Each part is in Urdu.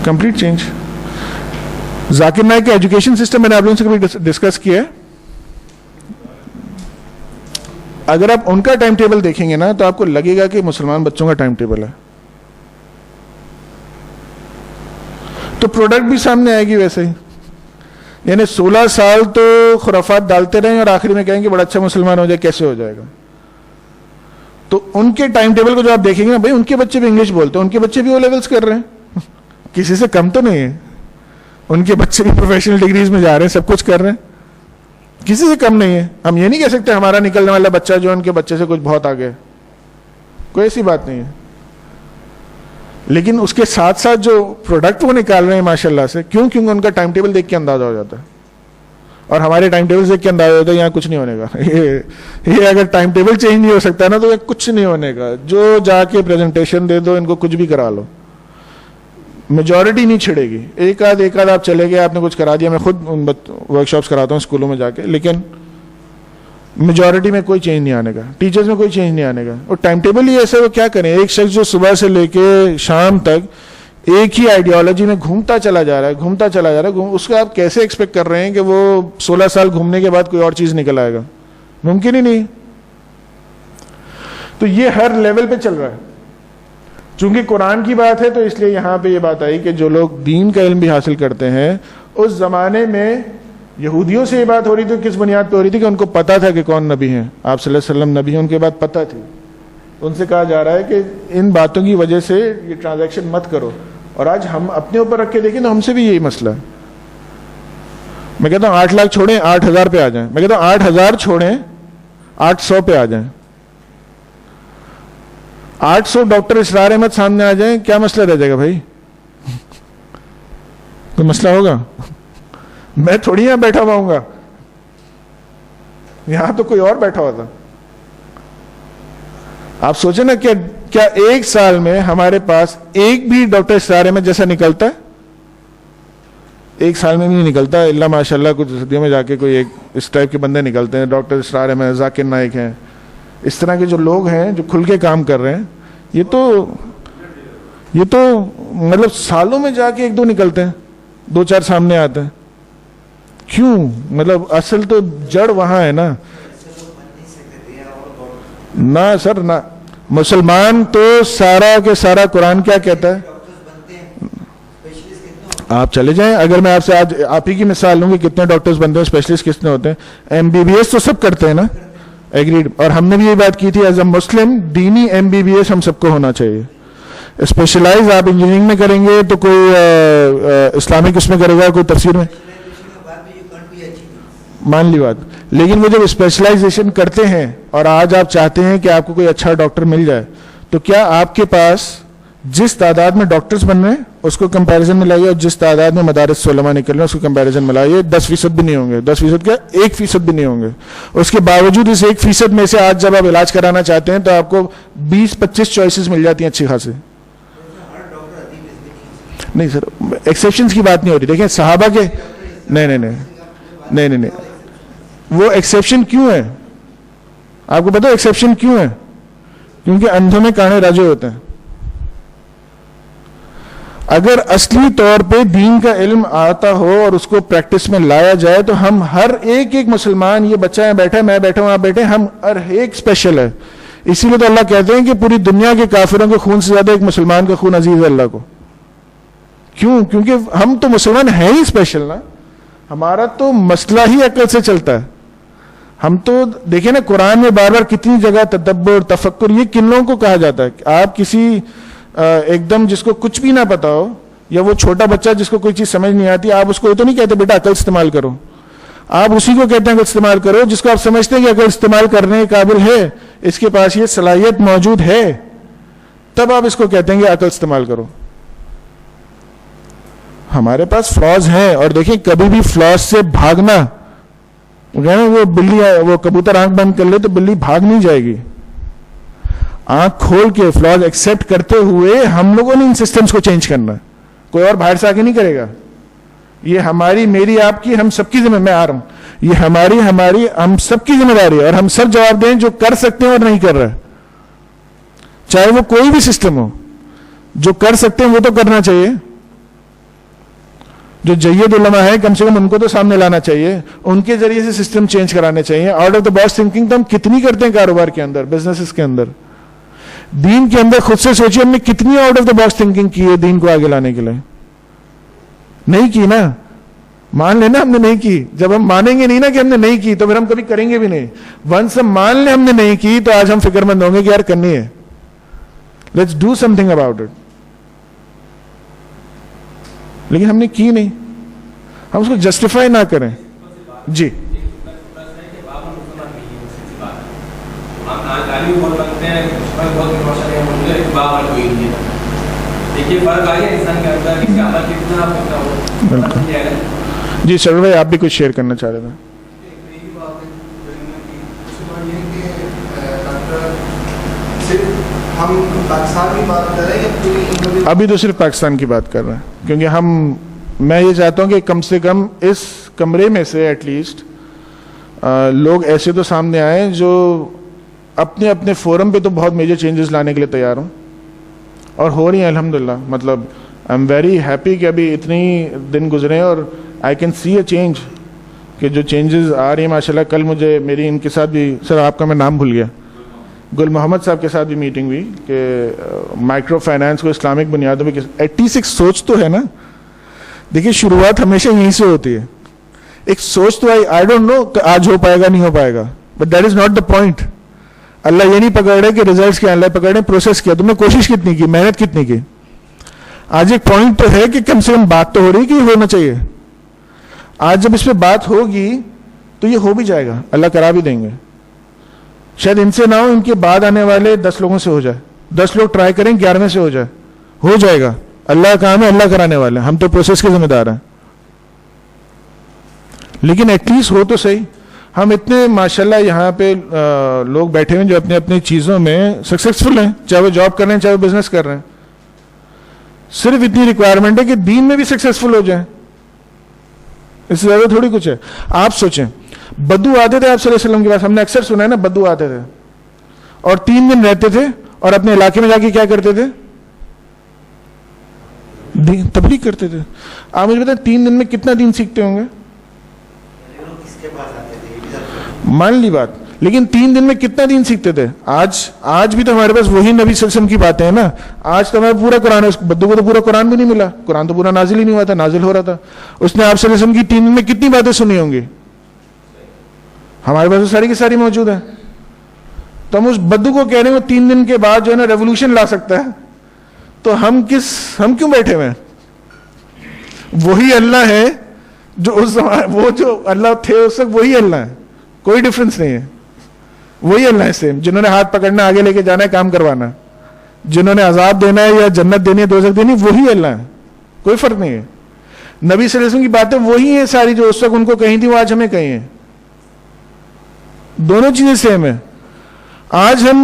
Complete change. ذاکر نائک کا ایجوکیشن سسٹم میں نے آپ لوگوں سے کبھی ڈسکس کیا ہے. اگر آپ ان کا ٹائم ٹیبل دیکھیں گے نا تو آپ کو لگے گا کہ مسلمان بچوں کا ٹائم ٹیبل ہے. تو پروڈکٹ بھی سامنے آئے گی ویسے ہی. یعنی 16 سال تو خرافات ڈالتے رہیں اور آخری میں کہیں گے بڑا اچھا مسلمان ہو جائے. کیسے ہو جائے گا؟ تو ان کے ٹائم ٹیبل کو جو آپ دیکھیں گے نا، بھائی ان کے بچے بھی انگلش بولتے ہیں، ان کے بچے بھی او لیولز کر رہے ہیں، کسی سے کم تو نہیں ہے. ان کے بچے بھی پروفیشنل ڈگریز میں جا رہے ہیں، سب کچھ کر رہے ہیں، کسی سے کم نہیں ہے. ہم یہ نہیں کہہ سکتے ہمارا نکلنے والا بچہ جو ان کے بچے سے کچھ بہت آگے ہے، کوئی ایسی بات نہیں ہے. لیکن اس کے ساتھ ساتھ جو پروڈکٹ وہ نکال رہے ہیں ماشاءاللہ سے، کیونکہ ان کا ٹائم ٹیبل دیکھ کے اندازہ ہو جاتا ہے. اور ہمارے ٹائم ٹیبل دیکھ کے اندازہ ہوتا ہے یہاں کچھ نہیں ہونے کا. یہ اگر ٹائم ٹیبل چینج نہیں ہو سکتا نا تو یہ کچھ نہیں ہونے کا. جو جا کے پریزنٹیشن دے دو، ان کو کچھ بھی کرا لو، میجورٹی نہیں چھڑے گی. ایک آدھ آپ چلے گئے، آپ نے کچھ کرا دیا. میں خود ورک شاپس کراتا ہوں اسکولوں میں جا کے، لیکن میجورٹی میں کوئی چینج نہیں آنے کا، ٹیچرز میں کوئی چینج نہیں آنے کا. اور ٹائم ٹیبل ہی ایسا، وہ کیا کریں؟ ایک شخص جو صبح سے لے کے شام تک ایک ہی آئیڈیالوجی میں گھومتا چلا جا رہا ہے، اس کا آپ کیسے ایکسپیکٹ کر رہے ہیں کہ وہ 16 سال گھومنے کے بعد کوئی اور چیز نکل آئے گا؟ ممکن ہی نہیں. تو یہ ہر لیول پہ چل رہا ہے. چونکہ قرآن کی بات ہے تو اس لیے یہاں پہ یہ بات آئی کہ جو لوگ دین کا علم بھی حاصل کرتے ہیں، اس زمانے میں یہودیوں سے یہ بات ہو رہی تھی. کس بنیاد پہ ہو رہی تھی؟ کہ ان کو پتا تھا کہ کون نبی ہیں، آپ صلی اللہ علیہ وسلم نبی ہیں، ان کے بعد پتہ تھی. ان سے کہا جا رہا ہے کہ ان باتوں کی وجہ سے یہ ٹرانزیکشن مت کرو. اور آج ہم اپنے اوپر رکھ کے دیکھیں تو ہم سے بھی یہی مسئلہ ہے. میں کہتا ہوں 8 لاکھ چھوڑیں 8,000 پہ آ جائیں. میں کہتا ہوں 8,000 چھوڑیں 800 پہ آ جائیں. 800 ڈاکٹر اسرار احمد سامنے آ جائیں، کیا مسئلہ رہ جائے گا بھائی؟ کوئی مسئلہ ہوگا؟ میں تھوڑی یہاں بیٹھا ہوا ہوں گا، یہاں تو کوئی اور بیٹھا ہوا تھا. آپ سوچیں نا کہ کیا ایک سال میں ہمارے پاس ایک بھی ڈاکٹر اسرار احمد جیسا نکلتا ہے؟ ایک سال میں بھی نہیں نکلتا، اللہ ماشاء اللہ کچھ صدیوں میں جا کے کوئی ایک اس ٹائپ کے بندے نکلتے ہیں. ڈاکٹر اسرار احمد، ذاکر نائک ہیں، اس طرح کے جو لوگ ہیں جو کھل کے کام کر رہے ہیں. یہ تو مطلب سالوں میں جا کے 1-2 نکلتے ہیں، 2-4 سامنے آتے ہیں. کیوں؟ مطلب اصل تو جڑ وہاں ہے نا. نہ سر نہ، مسلمان تو سارا کے سارا قرآن کیا کہتا ہے؟ آپ چلے جائیں، اگر میں آپ سے آج آپ ہی کی مثال لوں کہ کتنے ڈاکٹرز بنتے ہیں، اسپیشلسٹ کتنے ہوتے ہیں؟ MBBS تو سب کرتے ہیں نا، ایگریڈ. اور ہم نے بھی یہ بات کی تھی ایز اے مسلم، دینی MBBS ہم سب کو ہونا چاہیے. اسپیشلائز آپ انجینئرنگ میں کریں گے تو کوئی اسلامک اس میں کرے گا، کوئی تفسیر میں، مان لی بات. لیکن وہ جب اسپیشلائزیشن کرتے ہیں اور آج آپ چاہتے ہیں کہ آپ کو کوئی اچھا ڈاکٹر مل جائے، تو کیا آپ کے پاس جس تعداد میں ڈاکٹرز بن رہے ہیں اس کو کمپیریزن میں لائیے، اور جس تعداد میں مدارس علماء نکل رہے ہیں اس کو کمپیریزن میں لائیے. 10% بھی نہیں ہوں گے، 10% کیا 1% بھی نہیں ہوں گے. اس کے باوجود اس 1% میں سے آج جب آپ علاج کرانا چاہتے ہیں تو آپ کو 20-25 چوائسیز مل جاتی ہیں اچھی خاصی. نہیں سر، ایکسیپشنز کی بات نہیں ہو رہی. دیکھیں صحابہ کے نہیں وہ ایکسیپشن کیوں ہے؟ آپ کو پتا ہے ایکسیپشن کیوں ہے؟ کیونکہ اندھوں میں کانے راجے ہوتے ہیں. اگر اصلی طور پہ دین کا علم آتا ہو اور اس کو پریکٹس میں لایا جائے تو ہم ہر ایک مسلمان، یہ بچہ ہے بیٹھا ہے، میں بیٹھا ہوں، آپ بیٹھے، ہم ہر ایک اسپیشل ہے. اسی لیے تو اللہ کہتے ہیں کہ پوری دنیا کے کافروں کے خون سے زیادہ ایک مسلمان کا خون عزیز ہے اللہ کو. کیوں؟ کیونکہ ہم تو مسلمان ہیں ہی اسپیشل نا. ہمارا تو مسئلہ ہی عقل سے چلتا ہے. ہم تو دیکھیں نا قرآن میں بار بار کتنی جگہ تدبر، تفکر، یہ کن لوگوں کو کہا جاتا ہے؟ آپ کسی ایک دم جس کو کچھ بھی نہ پتا ہو، یا وہ چھوٹا بچہ جس کو کوئی چیز سمجھ نہیں آتی، آپ اس کو یہ تو نہیں کہتے بیٹا عقل استعمال کرو. آپ اسی کو کہتے ہیں عقل استعمال کرو جس کو آپ سمجھتے ہیں کہ عقل استعمال کرنے کے قابل ہے، اس کے پاس یہ صلاحیت موجود ہے، تب آپ اس کو کہتے ہیں کہ عقل استعمال کرو. ہمارے پاس فلاز ہیں، اور دیکھیں کبھی بھی فلاز سے بھاگنا، وہ بلی، وہ کبوتر آنکھ بند کر لے تو بلی بھاگ نہیں جائے گی. آنکھ کھول کے فلاز ایکسیپٹ کرتے ہوئے ہم لوگوں نے ان سسٹمز کو چینج کرنا ہے. کوئی اور باہر سے آگے نہیں کرے گا. یہ ہماری، میری، آپ کی، ہم سب کی ذمہ، میں آ رہا ہوں، یہ ہماری ہم سب کی ذمہ داری ہے. اور ہم سب جواب دیں جو کر سکتے ہیں اور نہیں کر رہے، چاہے وہ کوئی بھی سسٹم ہو. جو کر سکتے ہیں وہ تو کرنا چاہیے. جو جید علماء ہے کم سے کم ان کو تو سامنے لانا چاہیے, ان کے ذریعے سے سسٹم چینج کرانے چاہیے. Out of the box thinking تو ہم کتنی کرتے ہیں کاروبار کے اندر, بزنسز کے اندر. دین کے اندر خود سے سوچیے ہم نے کتنی out of the box thinking کی ہے دین کو آگے لانے کے لیے. نہیں کی نا, مان لینا ہم نے نہیں کی. جب ہم مانیں گے نہیں نا کہ ہم نے نہیں کی تو پھر ہم کبھی کریں گے بھی نہیں. ونس ہم مان لیں ہم نے نہیں کی تو آج ہم فکر مند ہوں گے کہ یار کرنی ہے, let's do some thing about it. لیکن ہم نے کی نہیں, ہم اس کو جسٹیفائی نہ کریں. جی جی سر بھائی آپ بھی کچھ شیئر کرنا چاہ رہے تھے. ابھی تو صرف پاکستان کی بات کر رہے ہیں, کیونکہ میں یہ چاہتا ہوں کہ کم سے کم اس کمرے میں سے ایٹ لیسٹ لوگ ایسے تو سامنے آئیں جو اپنے اپنے فورم پہ تو بہت میجر چینجز لانے کے لیے تیار ہوں, اور ہو رہی ہیں الحمدللہ. مطلب آئی ایم ویری ہیپی کہ ابھی اتنی دن گزرے ہیں اور I can see a change, کہ جو چینجز آ رہی ہیں ماشاءاللہ. کل مجھے میری ان کے ساتھ بھی, سر آپ کا میں نام بھول گیا, گل محمد صاحب کے ساتھ بھی میٹنگ ہوئی کہ مائکرو فائنانس کو اسلامک بنیادوں پہ ایٹ لیسٹ ایک سوچ تو ہے نا. دیکھیے شروعات ہمیشہ یہیں سے ہوتی ہے, ایک سوچ تو آئی ڈونٹ نو کہ آج ہو پائے گا نہیں ہو پائے گا, but that is not the point. اللہ یہ نہیں پکڑ رہے کہ ریزلٹس کیا, اللہ پکڑ رہے پروسیس کیا, تم نے کوشش کتنی کی, محنت کتنی کی. آج ایک پوائنٹ تو ہے کہ کم سے کم بات تو ہو رہی کہ یہ ہونا چاہیے. آج جب اس پہ بات ہوگی تو یہ ہو بھی جائے گا, اللہ کرا بھی دیں گے. شاید ان سے نہ ہو, ان کے بعد آنے والے 10 لوگوں سے ہو جائے, 10 لوگ ٹرائی کریں 11ویں سے ہو جائے گا. اللہ کا کام ہے, اللہ کرانے والے, ہم تو پروسیس کے ذمہ دار ہیں. لیکن ایٹ لیسٹ ہو تو صحیح. ہم اتنے ماشاءاللہ یہاں پہ لوگ بیٹھے ہوئے جو اپنے اپنی چیزوں میں سکسیسفل ہیں, چاہے وہ جاب کر رہے ہیں چاہے وہ بزنس کر رہے ہیں. صرف اتنی ریکوائرمنٹ ہے کہ دین میں بھی سکسیسفل ہو جائیں, اس سے زیادہ تھوڑی کچھ ہے. آپ سوچیں بدو آتے تھے آپ صلی اللہ علیہ وسلم کے پاس, ہم نے اکثر سنا ہے نا, بدو آتے تھے اور 3 دن رہتے تھے اور اپنے علاقے میں جا کے کیا کرتے تھے, تبلیغ کرتے تھے. آپ مجھے بتائیں 3 دن میں کتنا دین سیکھتے ہوں گے؟ مان لی بات, لیکن 3 دن میں کتنا دین سیکھتے تھے؟ آج بھی تو ہمارے پاس وہی نبی صلی اللہ علیہ وسلم کی باتیں ہیں نا. آج تو ہمارا پورا قرآن ہے, اس بدو کو تو پورا قرآن بھی نہیں ملا, قرآن تو پورا نازل ہی نہیں ہوا تھا, نازل ہو رہا تھا. اس نے آپ صلی اللہ علیہ وسلم کی 3 دن میں کتنی باتیں سنی ہوں گی؟ ہمارے پاس تو ساری کی ساری موجود ہیں. تو ہم اس بدو کو کہہ رہے ہیں وہ 3 دن کے بعد جو ہے نا ریولوشن لا سکتا ہے, تو ہم کیوں بیٹھے ہوئے ہیں؟ وہی اللہ ہے جو وہ جو اللہ تھے اس وقت, وہی اللہ ہے, کوئی ڈفرنس نہیں ہے. وہی اللہ ہے سیم, جنہوں نے ہاتھ پکڑنا آگے لے کے جانا ہے, کام کروانا, جنہوں نے عذاب دینا ہے یا جنت دینی ہے دوزخ دینی, وہی اللہ ہے, کوئی فرق نہیں ہے. نبی صلی اللہ علیہ وسلم کی باتیں وہی ہیں ساری جو اس وقت ان کو کہیں تھی وہ آج ہمیں کہیں ہیں. دونوں چیزیں سیم ہیں. آج ہم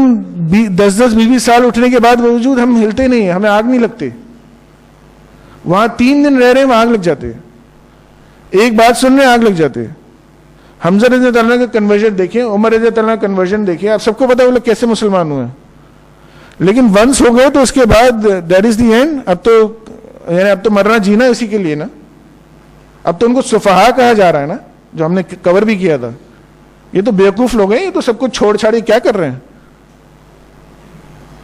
10-20 سال اٹھنے کے بعد باوجود ہم ہلتے نہیں ہیں, ہمیں آگ نہیں لگتی. وہاں 3 دن رہ رہے ہیں, وہاں آگ لگ جاتی ہے. ایک بات سن رہے ہیں, آگ لگ جاتی ہے. حمزہ رضی اللہ عنہ کا کنورژن دیکھیں, عمر رضی اللہ عنہ کا کنورژن دیکھیں, آپ سب کو پتا ہے وہ لوگ کیسے مسلمان ہوئے. لیکن ونس ہو گئے تو اس کے بعد دیٹ از دی اینڈ. اب تو مرنا جینا اسی کے لیے نا. اب تو ان کو سفہا کہا جا رہا ہے نا, جو ہم نے کور بھی کیا تھا. یہ تو بیوقوف لوگ ہیں, یہ تو سب کچھ چھوڑ چھاڑی کیا کر رہے ہیں.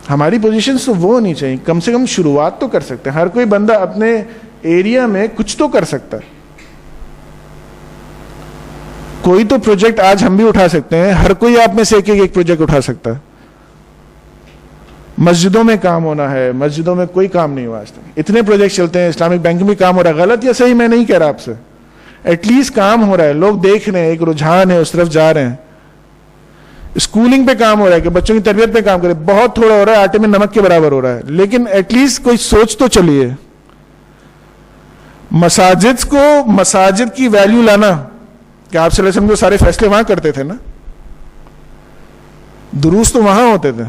ہماری پوزیشنز تو وہ ہونی چاہیے, کم سے کم شروعات تو کر سکتے ہیں. ہر کوئی بندہ اپنے ایریا میں کچھ تو کر سکتا ہے. کوئی تو پروجیکٹ آج ہم بھی اٹھا سکتے ہیں, ہر کوئی آپ میں سے ایک پروجیکٹ اٹھا سکتا ہے. مسجدوں میں کام ہونا ہے, مسجدوں میں کوئی کام نہیں ہوا آج تک. اتنے پروجیکٹ چلتے ہیں, اسلامک بینکنگ میں کام ہو رہا ہے, غلط یا صحیح میں نہیں کہہ رہا آپ سے, ایٹ لیسٹ کام ہو رہا ہے, لوگ دیکھ رہے ہیں, ایک رجحان ہے, اس طرف جا رہے ہیں. اسکولنگ پہ کام ہو رہا ہے کہ بچوں کی تربیت پہ کام کرے, بہت تھوڑا ہو رہا ہے, آٹے میں نمک کے برابر ہو رہا ہے, لیکن ایٹ لیسٹ کوئی سوچ تو چلیے. مساجد کی ویلیو لانا, کہ آپ صلی اللہ علیہ وسلم کو سارے فیصلے وہاں کرتے تھے نا, دروس تو وہاں ہوتے تھے,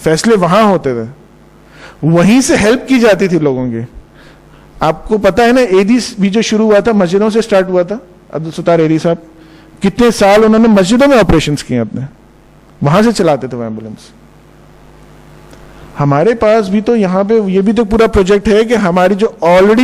فیصلے وہاں ہوتے تھے, وہیں سے ہیلپ کی جاتی تھی لوگوں کی. آپ کو پتا ہے نا ایڈیز بھی جو شروع ہوا تھا مسجدوں سے سٹارٹ ہوا تھا. عبدالستار ایری صاحب کتنے سال انہوں نے مسجدوں میں آپریشنز کیے اپنے, وہاں سے چلاتے تھے وہ ایمبولینس. ہمارے پاس بھی تو یہاں پہ یہ بھی تو پورا پروجیکٹ ہے کہ ہماری جو آلریڈی